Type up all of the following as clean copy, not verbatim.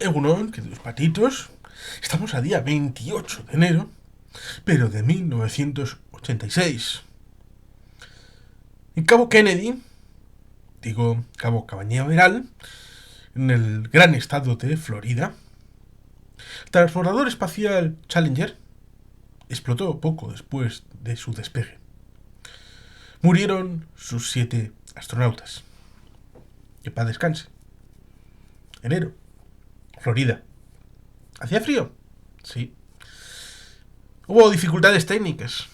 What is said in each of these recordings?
Egunon, queridos patitos, estamos a día 28 de enero, pero de 1986. En Cabo Kennedy, digo Cabo Cañaveral, en el gran estado de Florida, el transbordador espacial Challenger explotó poco después de su despegue. Murieron sus 7 astronautas. Que paz descanse. Enero, Florida. ¿Hacía frío? Sí. Hubo dificultades técnicas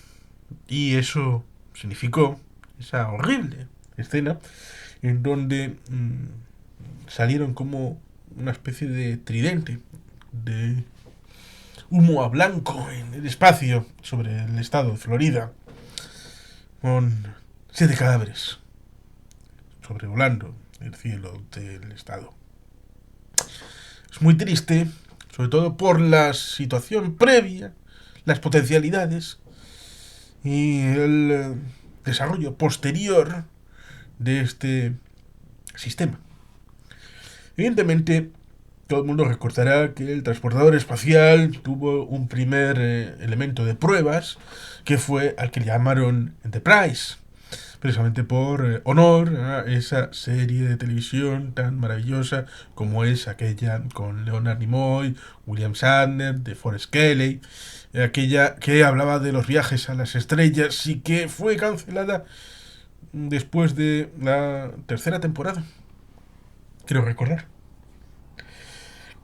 y eso significó esa horrible escena en donde salieron como una especie de tridente de humo a blanco en el espacio sobre el estado de Florida, con 7 cadáveres sobrevolando el cielo del estado. Es muy triste, sobre todo por la situación previa, las potencialidades y el desarrollo posterior de este sistema. Evidentemente, todo el mundo recordará que el transportador espacial tuvo un primer elemento de pruebas, que fue al que llamaron Enterprise, precisamente por honor a esa serie de televisión tan maravillosa como es aquella con Leonard Nimoy, William Shatner, de Forrest Kelly, aquella que hablaba de los viajes a las estrellas y que fue cancelada después de la tercera temporada, creo recordar.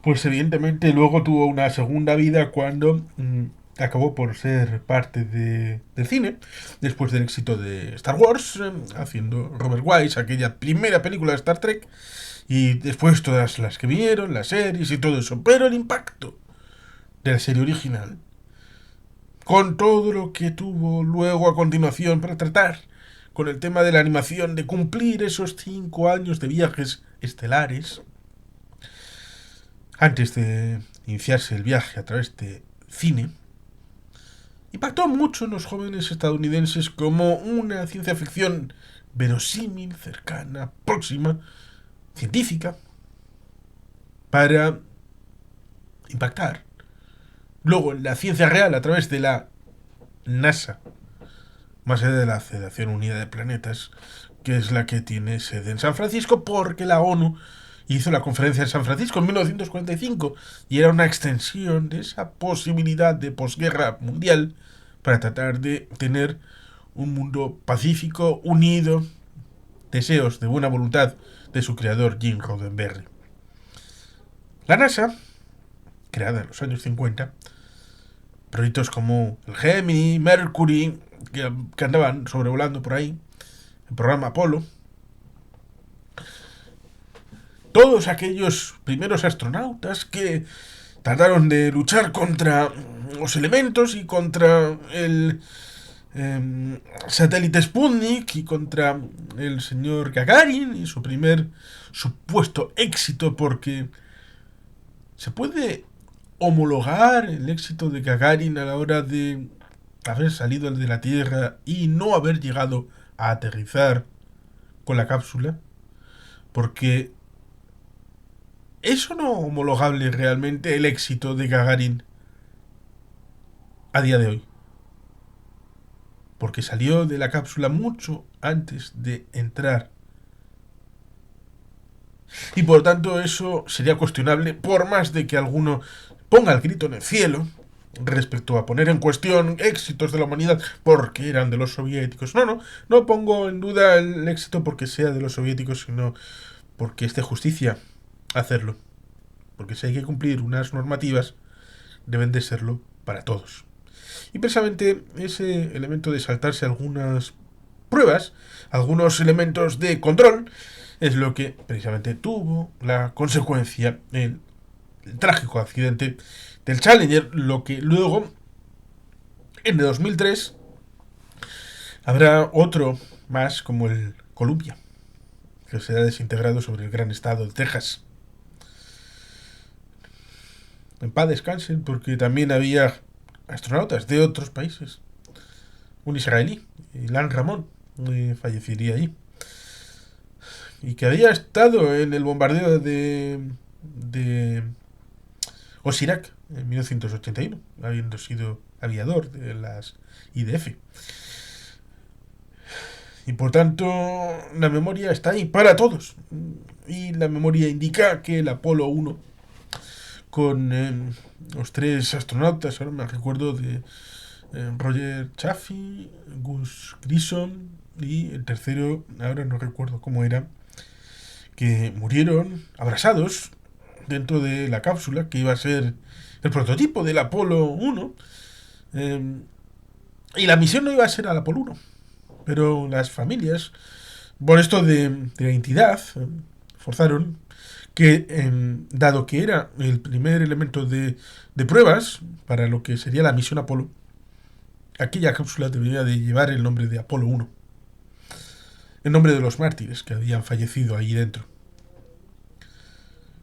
Pues evidentemente luego tuvo una segunda vida cuando acabó por ser parte del cine, después del éxito de Star Wars, haciendo Robert Wise, aquella primera película de Star Trek, y después todas las que vinieron, las series y todo eso. Pero el impacto de la serie original, con todo lo que tuvo luego a continuación para tratar con el tema de la animación, de cumplir esos 5 años de viajes estelares, antes de iniciarse el viaje a través de cine, impactó mucho en los jóvenes estadounidenses como una ciencia ficción verosímil, cercana, próxima, científica, para impactar luego en la ciencia real a través de la NASA, más allá de la Federación Unida de Planetas, que es la que tiene sede en San Francisco, porque la ONU hizo la conferencia de San Francisco en 1945 y era una extensión de esa posibilidad de posguerra mundial para tratar de tener un mundo pacífico, unido, deseos de buena voluntad de su creador Gene Roddenberry. La NASA, creada en los años 50, proyectos como el Gemini, Mercury, que andaban sobrevolando por ahí, el programa Apolo, todos aquellos primeros astronautas que trataron de luchar contra los elementos y contra el satélite Sputnik y contra el señor Gagarin y su primer supuesto éxito, porque se puede homologar el éxito de Gagarin a la hora de haber salido de la Tierra y no haber llegado a aterrizar con la cápsula, porque ¿eso no homologable realmente el éxito de Gagarin a día de hoy? Porque salió de la cápsula mucho antes de entrar. Y por tanto eso sería cuestionable, por más de que alguno ponga el grito en el cielo respecto a poner en cuestión éxitos de la humanidad porque eran de los soviéticos. No pongo en duda el éxito porque sea de los soviéticos, sino porque es de justicia hacerlo. Porque si hay que cumplir unas normativas, deben de serlo para todos. Y precisamente ese elemento de saltarse algunas pruebas, algunos elementos de control, es lo que precisamente tuvo la consecuencia el trágico accidente del Challenger, lo que luego, en el 2003, habrá otro más como el Columbia, que será desintegrado sobre el gran estado de Texas. En paz descansen, porque también había astronautas de otros países. Un israelí, Ilan Ramón, fallecería allí. Y que había estado en el bombardeo de o Chirac en 1981, habiendo sido aviador de las IDF. Y por tanto, la memoria está ahí para todos. Y la memoria indica que el Apolo 1, con los tres astronautas, ahora me recuerdo de Roger Chaffee, Gus Grissom y el tercero, ahora no recuerdo cómo era, que murieron abrasados dentro de la cápsula que iba a ser el prototipo del Apolo 1. Y la misión no iba a ser al Apolo 1, pero las familias, por esto de la entidad, forzaron que, dado que era el primer elemento de pruebas para lo que sería la misión Apolo, aquella cápsula debería de llevar el nombre de Apolo 1, el nombre de los mártires que habían fallecido ahí dentro.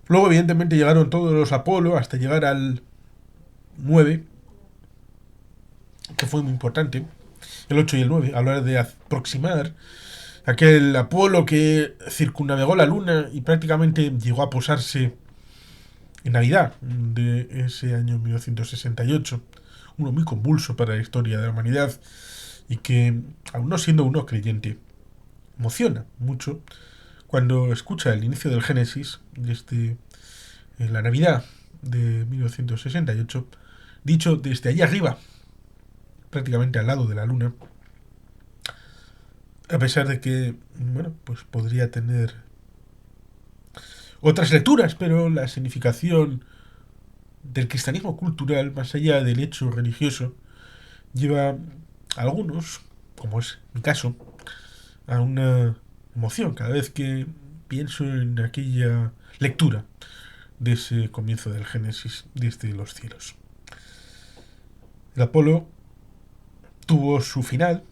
Luego, evidentemente, llegaron todos los Apolo hasta llegar al 9, que fue muy importante, el 8 y el 9, a la hora de aproximar aquel Apolo que circunnavegó la Luna y prácticamente llegó a posarse en Navidad de ese año 1968, uno muy convulso para la historia de la humanidad y que, aun no siendo uno creyente, emociona mucho cuando escucha el inicio del Génesis desde la Navidad de 1968, dicho desde allá arriba, prácticamente al lado de la Luna, a pesar de que, bueno, pues podría tener otras lecturas, pero la significación del cristianismo cultural, más allá del hecho religioso, lleva a algunos, como es mi caso, a una emoción cada vez que pienso en aquella lectura de ese comienzo del Génesis desde los cielos. El Apolo tuvo su final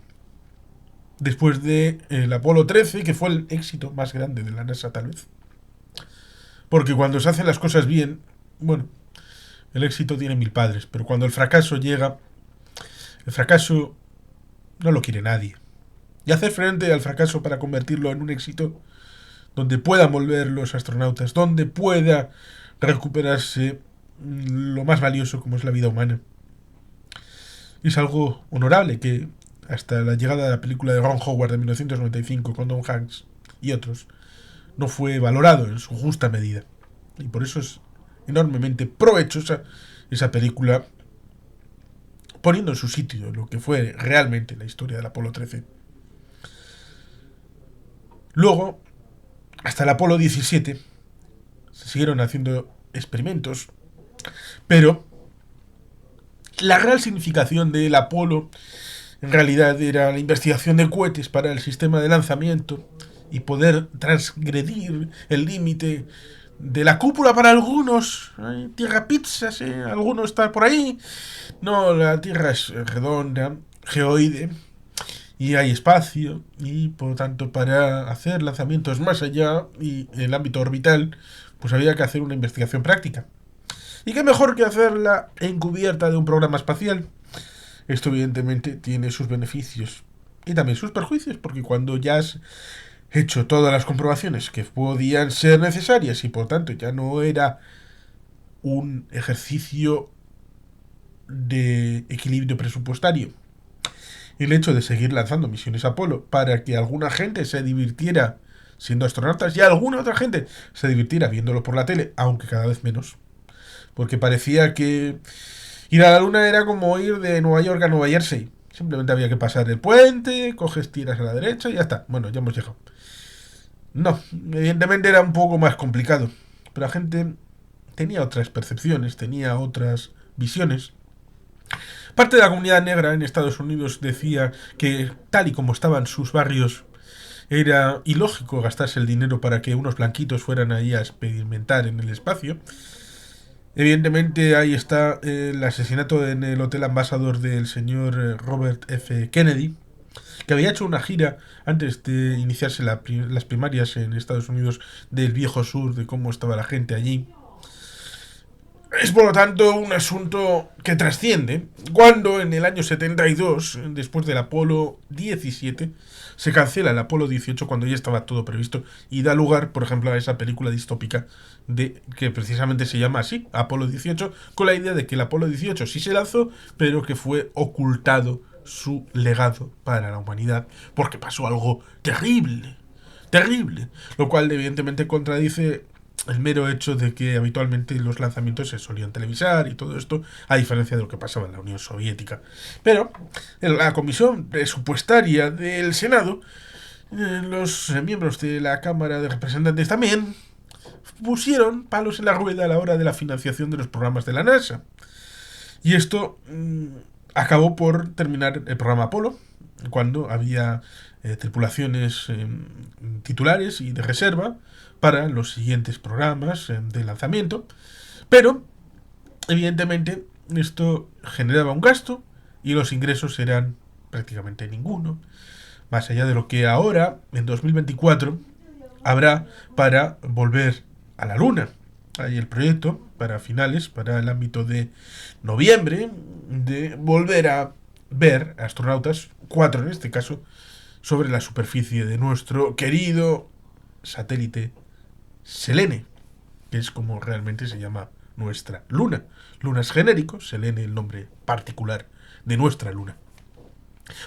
después de el Apolo 13, que fue el éxito más grande de la NASA tal vez. Porque cuando se hacen las cosas bien, bueno, el éxito tiene mil padres, pero cuando el fracaso llega, el fracaso no lo quiere nadie. Y hacer frente al fracaso para convertirlo en un éxito donde puedan volver los astronautas, donde pueda recuperarse lo más valioso como es la vida humana. Y es algo honorable que hasta la llegada de la película de Ron Howard de 1995 con Tom Hanks y otros no fue valorado en su justa medida. Y por eso es enormemente provechosa esa película, poniendo en su sitio lo que fue realmente la historia del Apolo 13. Luego, hasta el Apolo 17, se siguieron haciendo experimentos, pero la real significación del Apolo en realidad era la investigación de cohetes para el sistema de lanzamiento y poder transgredir el límite de la cúpula para algunos. Tierra pizza, ¿sí? Alguno está por ahí. No, la Tierra es redonda, geoide, y hay espacio, y por lo tanto para hacer lanzamientos más allá y en el ámbito orbital, pues había que hacer una investigación práctica. Y qué mejor que hacerla encubierta de un programa espacial. Esto evidentemente tiene sus beneficios y también sus perjuicios, porque cuando ya has hecho todas las comprobaciones que podían ser necesarias y por tanto ya no era un ejercicio de equilibrio presupuestario el hecho de seguir lanzando misiones Apolo para que alguna gente se divirtiera siendo astronautas y alguna otra gente se divirtiera viéndolo por la tele, aunque cada vez menos, porque parecía que ir a la Luna era como ir de Nueva York a Nueva Jersey. Simplemente había que pasar el puente, coges tiras a la derecha y ya está. Bueno, ya hemos llegado. No, evidentemente era un poco más complicado. Pero la gente tenía otras percepciones, tenía otras visiones. Parte de la comunidad negra en Estados Unidos decía que, tal y como estaban sus barrios, era ilógico gastarse el dinero para que unos blanquitos fueran ahí a experimentar en el espacio. Evidentemente ahí está el asesinato en el Hotel Ambassador del señor Robert F. Kennedy, que había hecho una gira antes de iniciarse las primarias en Estados Unidos del viejo sur, de cómo estaba la gente allí. Es por lo tanto un asunto que trasciende cuando en el año 72, después del Apolo 17, se cancela el Apolo 18 cuando ya estaba todo previsto y da lugar, por ejemplo, a esa película distópica de que precisamente se llama así, Apolo 18, con la idea de que el Apolo 18 sí se lanzó, pero que fue ocultado su legado para la humanidad porque pasó algo terrible, terrible, lo cual evidentemente contradice el mero hecho de que habitualmente los lanzamientos se solían televisar y todo esto, a diferencia de lo que pasaba en la Unión Soviética. Pero en la Comisión Presupuestaria del Senado, los miembros de la Cámara de Representantes también pusieron palos en la rueda a la hora de la financiación de los programas de la NASA. Y esto acabó por terminar el programa Apolo, cuando había tripulaciones titulares y de reserva para los siguientes programas de lanzamiento. Pero, evidentemente, esto generaba un gasto y los ingresos eran prácticamente ninguno. Más allá de lo que ahora, en 2024, habrá para volver a la Luna. Hay el proyecto para finales, para el ámbito de noviembre, de volver a ver astronautas, 4 en este caso, sobre la superficie de nuestro querido satélite Selene, que es como realmente se llama nuestra Luna. Luna es genérico, Selene el nombre particular de nuestra Luna.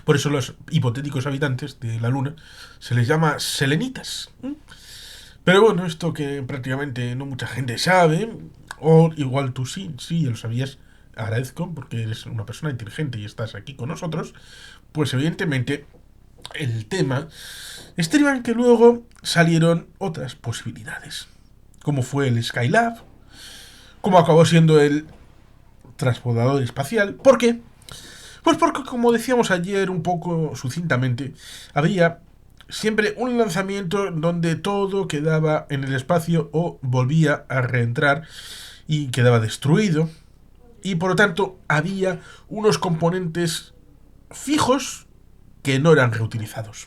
Por eso los hipotéticos habitantes de la Luna se les llama selenitas. Pero bueno, esto que prácticamente no mucha gente sabe, o igual tú sí, ya lo sabías, agradezco porque eres una persona inteligente y estás aquí con nosotros, pues evidentemente el tema estriba en que luego salieron otras posibilidades, como fue el Skylab, como acabó siendo el transbordador espacial. ¿Por qué? Pues porque, como decíamos ayer un poco sucintamente, había siempre un lanzamiento donde todo quedaba en el espacio o volvía a reentrar y quedaba destruido. Y por lo tanto había unos componentes fijos que no eran reutilizados.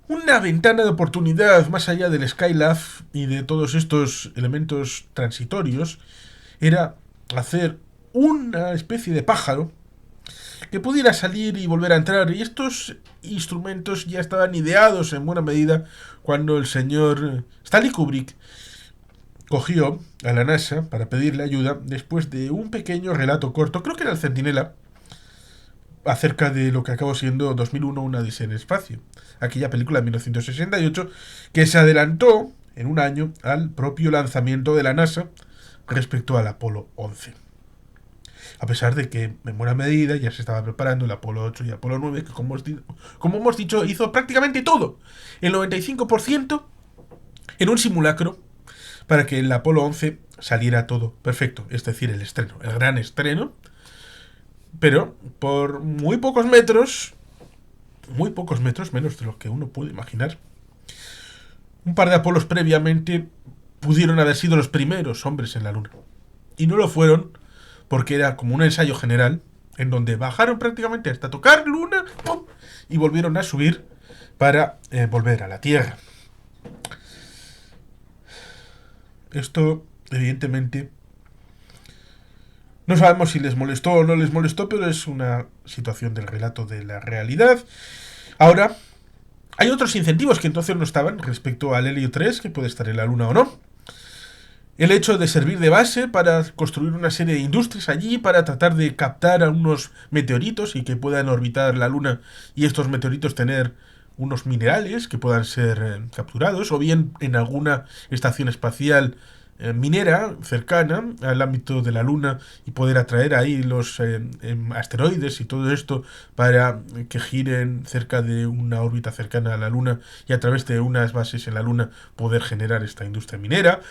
Una ventana de oportunidad más allá del Skylab y de todos estos elementos transitorios era hacer una especie de pájaro que pudiera salir y volver a entrar. Y estos instrumentos ya estaban ideados en buena medida cuando el señor Stanley Kubrick cogió a la NASA para pedirle ayuda después de un pequeño relato corto, creo que era el Centinela, acerca de lo que acabó siendo 2001, una odisea en el espacio. Aquella película de 1968 que se adelantó en un año al propio lanzamiento de la NASA respecto al Apolo 11. A pesar de que en buena medida ya se estaba preparando el Apolo 8 y Apolo 9, que como hemos dicho hizo prácticamente todo, el 95% en un simulacro, para que el Apolo 11 saliera todo perfecto, es decir, el estreno, el gran estreno, pero por muy pocos metros, menos de lo que uno puede imaginar. Un par de Apolos previamente pudieron haber sido los primeros hombres en la Luna. Y no lo fueron porque era como un ensayo general en donde bajaron prácticamente hasta tocar Luna, ¡pum!, y volvieron a subir para volver a la Tierra. Esto, evidentemente, no sabemos si les molestó o no les molestó, pero es una situación del relato de la realidad. Ahora, hay otros incentivos que entonces no estaban respecto al Helio 3, que puede estar en la Luna o no. El hecho de servir de base para construir una serie de industrias allí, para tratar de captar a unos meteoritos y que puedan orbitar la Luna y estos meteoritos tener unos minerales que puedan ser capturados, o bien en alguna estación espacial minera cercana al ámbito de la Luna y poder atraer ahí los asteroides y todo esto para que giren cerca de una órbita cercana a la Luna y a través de unas bases en la Luna poder generar esta industria minera,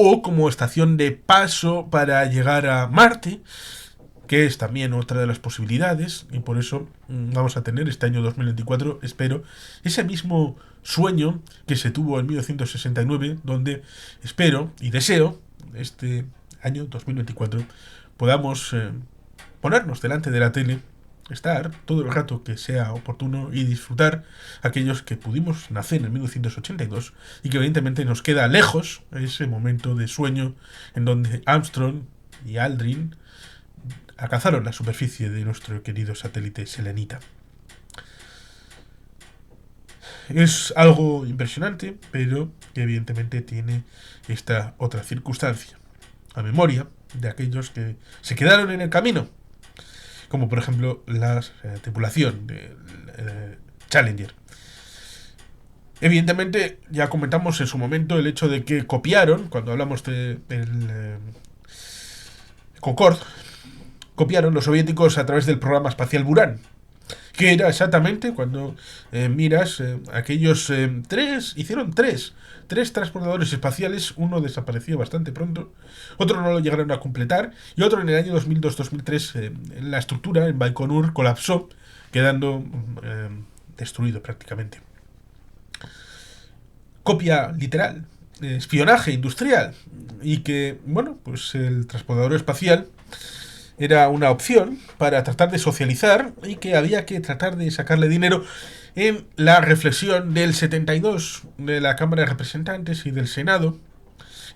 o como estación de paso para llegar a Marte, que es también otra de las posibilidades, y por eso vamos a tener este año 2024, espero, ese mismo sueño que se tuvo en 1969, donde espero y deseo, este año 2024, podamos ponernos delante de la tele estar todo el rato que sea oportuno y disfrutar aquellos que pudimos nacer en 1982 y que evidentemente nos queda lejos ese momento de sueño en donde Armstrong y Aldrin alcanzaron la superficie de nuestro querido satélite Selenita. Es algo impresionante, pero que evidentemente tiene esta otra circunstancia. La memoria de aquellos que se quedaron en el camino, como por ejemplo la tripulación de Challenger. Evidentemente, ya comentamos en su momento el hecho de que copiaron, cuando hablamos del Concorde, copiaron los soviéticos a través del programa espacial Buran, que era exactamente cuando miras aquellos hicieron tres transportadores espaciales. Uno desapareció bastante pronto, otro no lo llegaron a completar, y otro en el año 2002-2003 la estructura en Baikonur colapsó, quedando destruido prácticamente. Copia literal, espionaje industrial, y que, bueno, pues el transportador espacial era una opción para tratar de socializar y que había que tratar de sacarle dinero en la reflexión del 72 de la Cámara de Representantes y del Senado,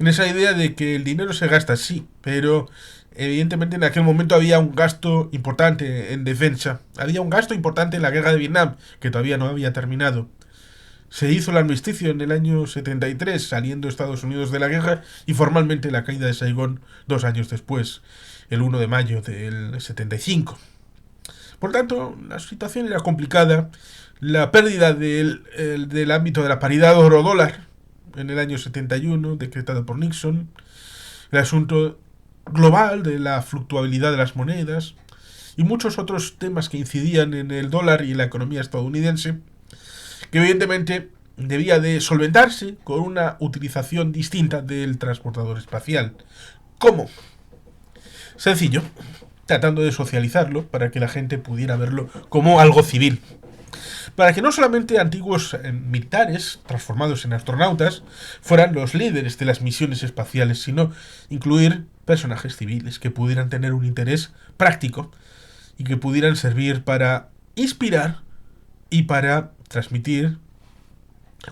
en esa idea de que el dinero se gasta, sí, pero evidentemente en aquel momento había un gasto importante en defensa, había un gasto importante en la guerra de Vietnam, que todavía no había terminado. Se hizo el armisticio en el año 73, saliendo Estados Unidos de la guerra, y formalmente la caída de Saigón 2 años después, el 1 de mayo del 75. Por tanto, la situación era complicada. La pérdida del ámbito de la paridad oro-dólar en el año 71, decretado por Nixon, el asunto global de la fluctuabilidad de las monedas y muchos otros temas que incidían en el dólar y en la economía estadounidense, que evidentemente debía de solventarse con una utilización distinta del transportador espacial. ¿Cómo? Sencillo, tratando de socializarlo para que la gente pudiera verlo como algo civil. Para que no solamente antiguos militares, transformados en astronautas, fueran los líderes de las misiones espaciales, sino incluir personajes civiles que pudieran tener un interés práctico y que pudieran servir para inspirar y para transmitir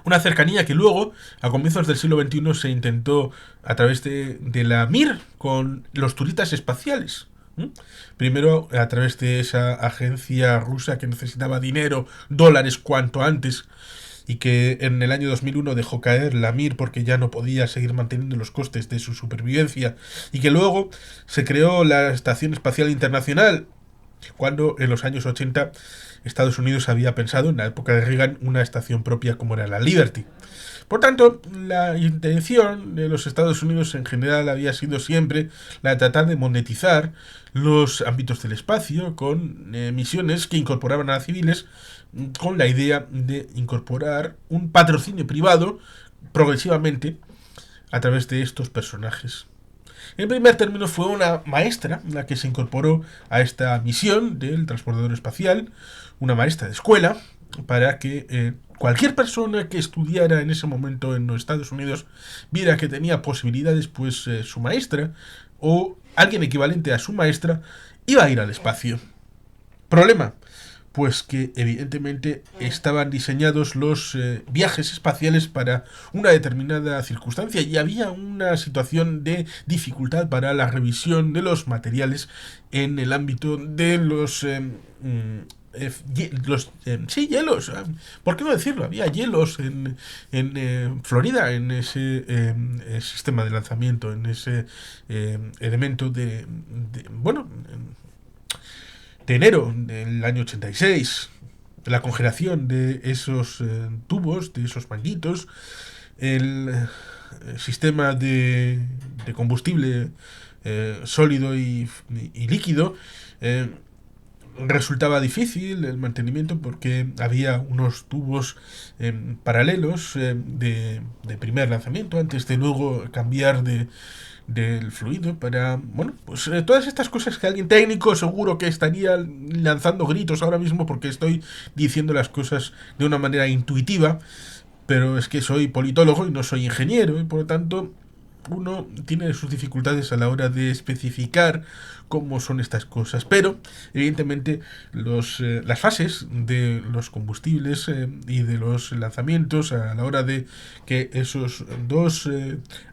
una cercanía que luego, a comienzos del siglo XXI, se intentó a través de la Mir con los turistas espaciales. Primero, a través de esa agencia rusa que necesitaba dinero, dólares cuanto antes, y que en el año 2001 dejó caer la Mir porque ya no podía seguir manteniendo los costes de su supervivencia, y que luego se creó la Estación Espacial Internacional, cuando en los años 80 Estados Unidos había pensado, en la época de Reagan, una estación propia como era la Liberty. Por tanto, la intención de los Estados Unidos en general había sido siempre la de tratar de monetizar los ámbitos del espacio con misiones que incorporaban a civiles, con la idea de incorporar un patrocinio privado progresivamente a través de estos personajes. En primer término fue una maestra la que se incorporó a esta misión del transportador espacial, una maestra de escuela, para que cualquier persona que estudiara en ese momento en los Estados Unidos viera que tenía posibilidades, pues su maestra o alguien equivalente a su maestra iba a ir al espacio. Problema, pues que evidentemente estaban diseñados los viajes espaciales para una determinada circunstancia y había una situación de dificultad para la revisión de los materiales en el ámbito de los hielos. ¿Por qué no decirlo? Había hielos en Florida, en ese sistema de lanzamiento, en ese elemento de enero del año 86, la congelación de esos tubos, de esos manguitos, el sistema de combustible sólido y líquido, resultaba difícil el mantenimiento porque había unos tubos paralelos de primer lanzamiento antes de luego cambiar del fluido para, bueno, pues todas estas cosas que alguien técnico seguro que estaría lanzando gritos ahora mismo porque estoy diciendo las cosas de una manera intuitiva, pero es que soy politólogo y no soy ingeniero y por lo tanto uno tiene sus dificultades a la hora de especificar cómo son estas cosas, pero evidentemente las fases de los combustibles y de los lanzamientos a la hora de que esos dos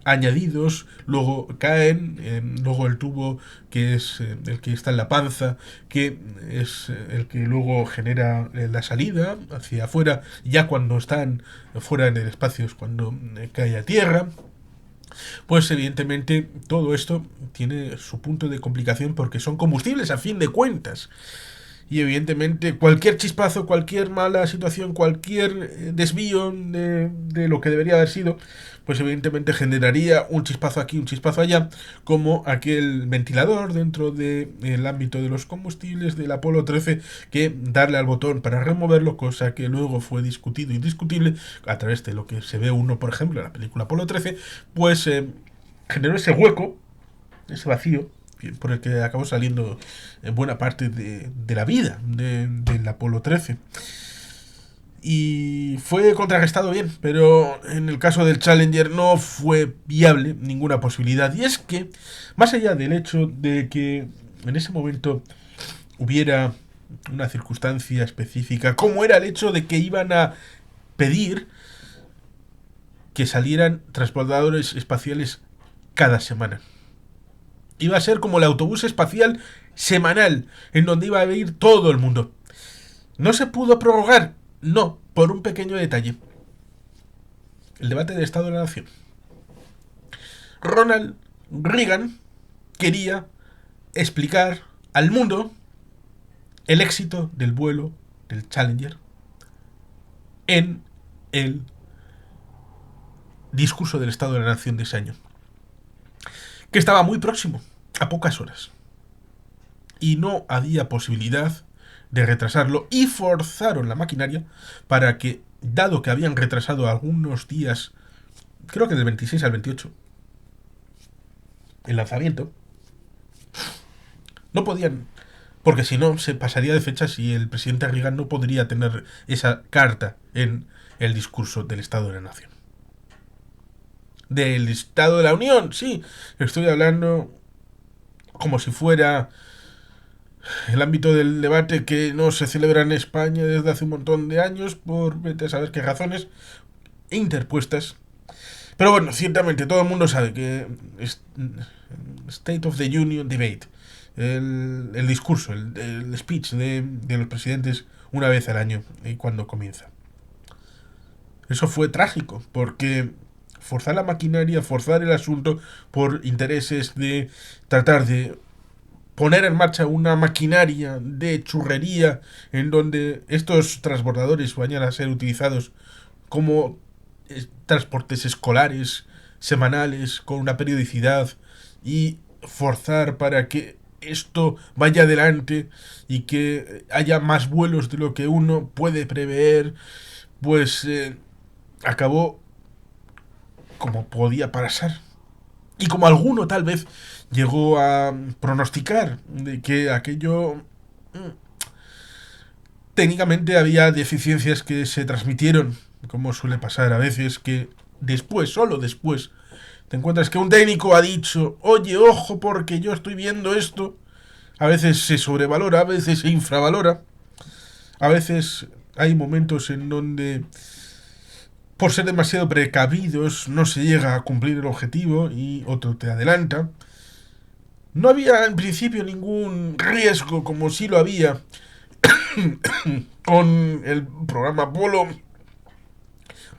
añadidos luego caen, luego el tubo que es el que está en la panza, que es el que luego genera la salida hacia afuera, ya cuando están fuera en el espacio es cuando cae a tierra. Pues evidentemente todo esto tiene su punto de complicación porque son combustibles a fin de cuentas. Y evidentemente cualquier chispazo, cualquier mala situación, cualquier desvío de lo que debería haber sido, pues evidentemente generaría un chispazo aquí, un chispazo allá, como aquel ventilador dentro del ámbito de los combustibles del Apolo 13, que darle al botón para removerlo, cosa que luego fue discutido y discutible a través de lo que se ve uno, por ejemplo, en la película Apolo 13, pues generó ese hueco, ese vacío, por el que acabó saliendo buena parte de la vida del Apolo 13. Y fue contrarrestado bien, pero en el caso del Challenger no fue viable ninguna posibilidad. Y es que, más allá del hecho de que en ese momento hubiera una circunstancia específica, como era el hecho de que iban a pedir que salieran transportadores espaciales cada semana. Iba a ser como el autobús espacial semanal, en donde iba a ir todo el mundo. ¿No se pudo prorrogar? No, por un pequeño detalle. El debate del Estado de la Nación. Ronald Reagan quería explicar al mundo el éxito del vuelo del Challenger en el discurso del Estado de la Nación de ese año, que estaba muy próximo, a pocas horas. Y no había posibilidad de retrasarlo y forzaron la maquinaria para que, dado que habían retrasado algunos días, creo que del 26 al 28, el lanzamiento, no podían, porque si no se pasaría de fechas y el presidente Reagan no podría tener esa carta en el discurso del Estado de la Nación. Del Estado de la Unión, sí, estoy hablando como si fuera el ámbito del debate que no se celebra en España desde hace un montón de años por vete a saber qué razones interpuestas. Pero bueno, ciertamente todo el mundo sabe que State of the Union Debate, el discurso, el speech de los presidentes una vez al año y cuando comienza. Eso fue trágico porque forzar la maquinaria, forzar el asunto por intereses de tratar de poner en marcha una maquinaria de churrería en donde estos transbordadores vayan a ser utilizados como transportes escolares, semanales, con una periodicidad y forzar para que esto vaya adelante y que haya más vuelos de lo que uno puede prever, pues acabó como podía pasar. Y como alguno tal vez llegó a pronosticar de que aquello técnicamente había deficiencias que se transmitieron, como suele pasar a veces, que después, solo después, te encuentras que un técnico ha dicho, oye, ojo, porque yo estoy viendo esto. A veces se sobrevalora, a veces se infravalora. A veces hay momentos en donde, por ser demasiado precavidos, no se llega a cumplir el objetivo y otro te adelanta. No había en principio ningún riesgo, como sí lo había con el programa Apolo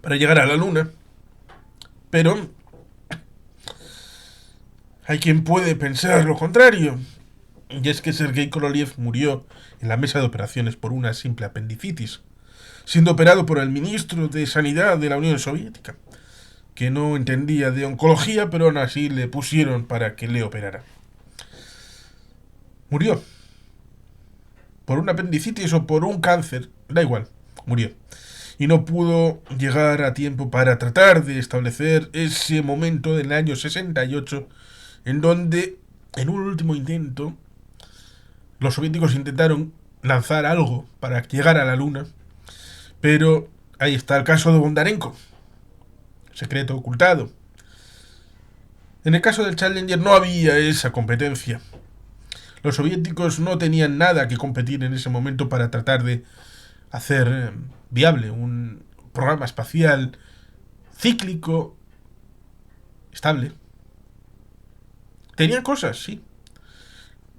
para llegar a la Luna. Pero hay quien puede pensar lo contrario. Y es que Sergei Korolev murió en la mesa de operaciones por una simple apendicitis, siendo operado por el ministro de Sanidad de la Unión Soviética, que no entendía de oncología, pero aún así le pusieron para que le operara. Murió. Por una apendicitis o por un cáncer, da igual, murió. Y no pudo llegar a tiempo para tratar de establecer ese momento del año 68, en donde, en un último intento, los soviéticos intentaron lanzar algo para llegar a la Luna, pero ahí está el caso de Bondarenko, secreto ocultado. En el caso del Challenger no había esa competencia. Los soviéticos no tenían nada que competir en ese momento para tratar de hacer viable un programa espacial cíclico, estable. Tenían cosas, sí.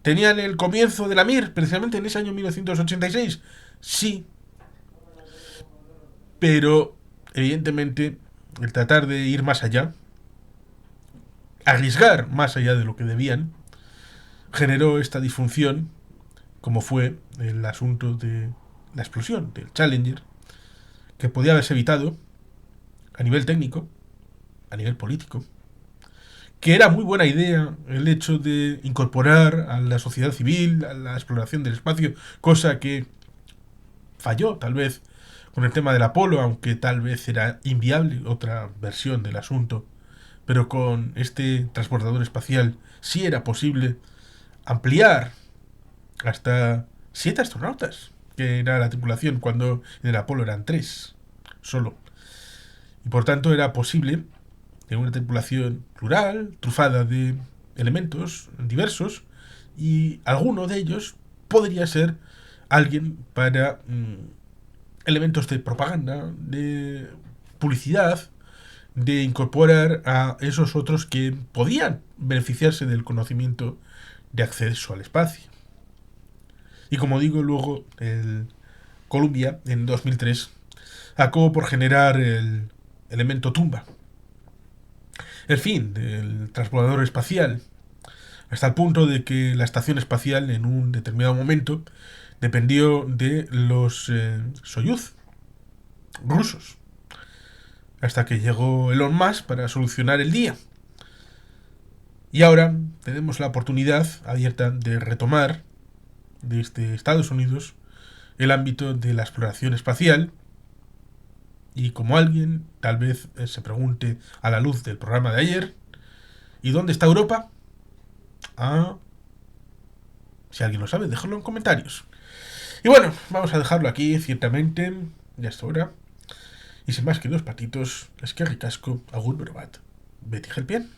Tenían el comienzo de la Mir, precisamente en ese año 1986. Sí, pero evidentemente el tratar de ir más allá, arriesgar más allá de lo que debían, generó esta disfunción, como fue el asunto de la explosión del Challenger, que podía haberse evitado a nivel técnico, a nivel político, que era muy buena idea el hecho de incorporar a la sociedad civil, a la exploración del espacio, cosa que falló tal vez con el tema del Apolo, aunque tal vez era inviable otra versión del asunto, pero con este transportador espacial sí era posible ampliar hasta 7 astronautas, que era la tripulación, cuando en el Apolo eran 3 solo. Y por tanto era posible de una tripulación plural, trufada de elementos diversos, y alguno de ellos podría ser alguien para elementos de propaganda, de publicidad, de incorporar a esos otros que podían beneficiarse del conocimiento de acceso al espacio. Y como digo, luego el Columbia en 2003 acabó por generar el elemento tumba, el fin del transportador espacial, hasta el punto de que la estación espacial en un determinado momento dependió de los Soyuz rusos, hasta que llegó Elon Musk para solucionar el día. Y ahora tenemos la oportunidad abierta de retomar desde Estados Unidos el ámbito de la exploración espacial. Y como alguien tal vez se pregunte a la luz del programa de ayer, ¿y dónde está Europa? Ah, si alguien lo sabe, déjalo en comentarios. Y bueno, vamos a dejarlo aquí, ciertamente, ya es hora. Y sin más que dos patitos, es que ricasco, agur, bat. Betty Gelpien.